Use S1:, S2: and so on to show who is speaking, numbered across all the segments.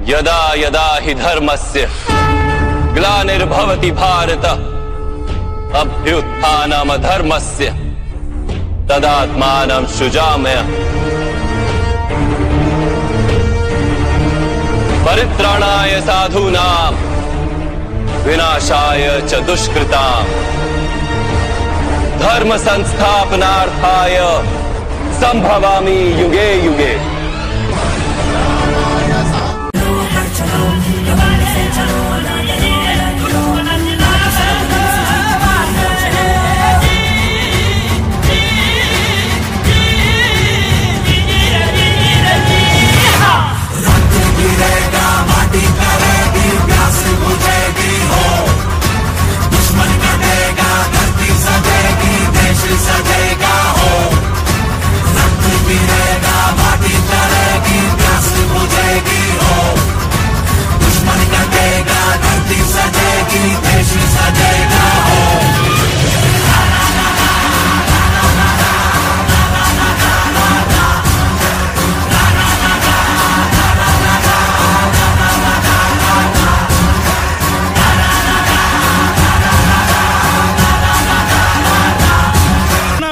S1: यदा यदा हि धर्मस्य ग्लानिर्भवति भारत अभ्युत्थानमधर्मस्य तदात्मानं सृजाम्यहम् परित्राणाय साधूनां विनाशाय च दुष्कृतां धर्म संस्थापनार्थाय संभवामि युगे युगे।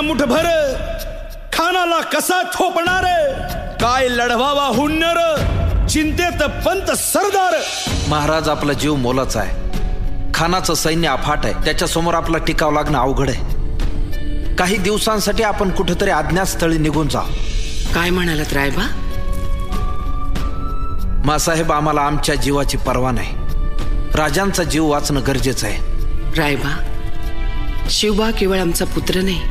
S2: मुठभर खानाला कसा थोपणार काय लढवावा हुन्नर चिंतेत पंत सरदार।
S3: महाराज आपला जीव मोलाचा आहे, खानाचं सैन्य अफाट आहे, त्याच्या समोर आपला टिकाव लागणं अवघड आहे। काही दिवसांसाठी आपण कुठेतरी अज्ञातस्थळी निघून जाऊ।
S4: काय म्हणालात रायबा?
S3: मासाहेब आम्हाला आमच्या जीवाची पर्वा नाही, राजांचा जीव वाचणं गरजेचं आहे।
S4: रायबा, शिवबा केवळ आमचा पुत्र नाही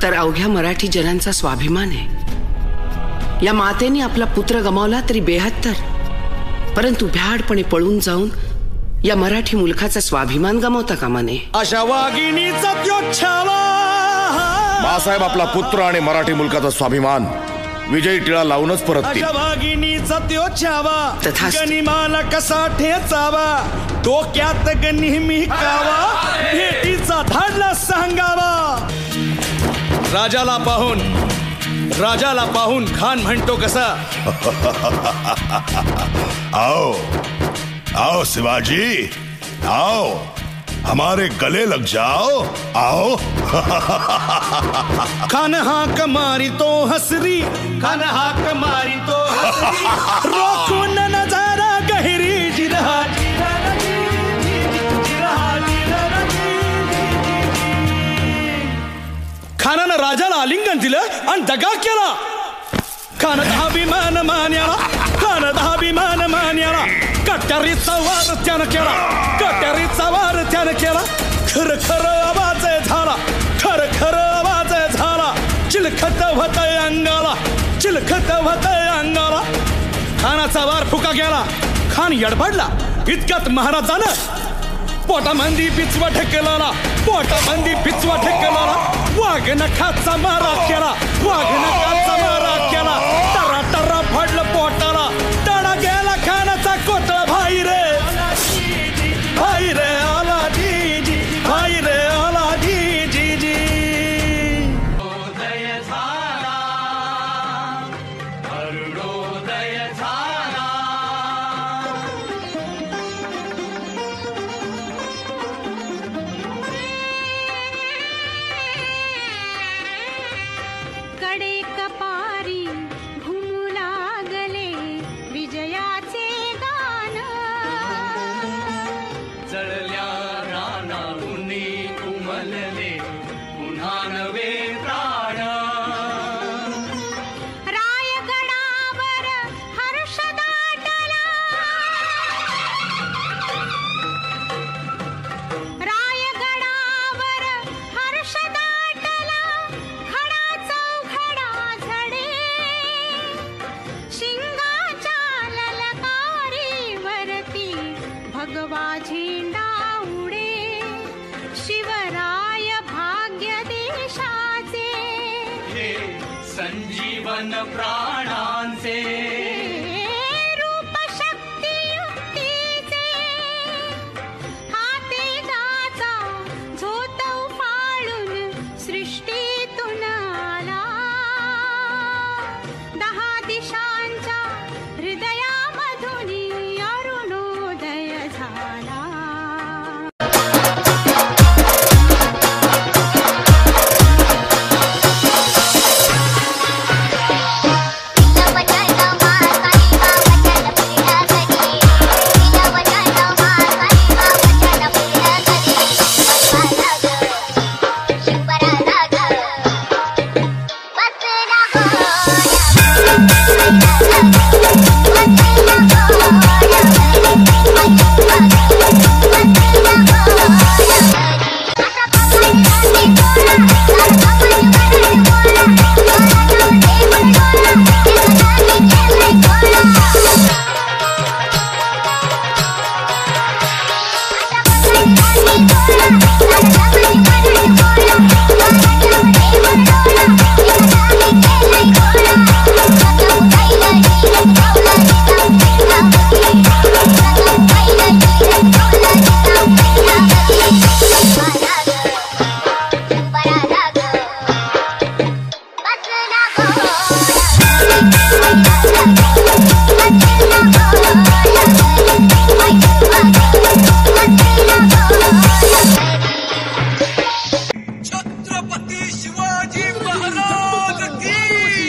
S4: तर अवघ्या मराठी जनांचा स्वाभिमान आहे। या मातेने आपला पुत्र गमावला तरी 72, परंतु भ्याडपणे पळून जाऊन या मराठी मुलखाचा स्वाभिमान गमावता कामा नये।
S2: अशा वाघिणीचा त्यो छावा
S5: मासाहेब आपला पुत्र आणि मराठी मुलकाचा स्वाभिमान विजयी टिळा लावूनच परततील।
S2: अशा वाघिणीचा त्यो छावा गनिमाला कसा ठेचावा डोक्यात नेहमी कावा भेटीचा धाडला सांगावा। राजाला पाहून खान म्हणतो कसा
S5: आओ आओ शिवाजी आओ हमारे गले लग जाओ आओ।
S2: खान हाक मारी तो हसरी खान हाक मारी तो हसरी रोखून नजारा गहिरी जिरहा खानानं राजाला आलिंगन दिलं आणि दगा केला। खान अभिमान मान्याला कट्यारीचा वार त्यानं केला खर खर आवाज झाला चिलखत होतय अंगाला खानाचा वार फुका गेला। खान यडबडला इतक्यात महाराजानं पोटामंदी पिचवा ठेकेला वाघ नखाचा मारा केला टरा टरा फडलं पोटाला तडा गेला खानाचा कोतळा भाई रे आला जी
S6: हिरवा झेंडा उडे शिवराय भाग्य देशाचे
S7: हे संजीवन प्राणांचे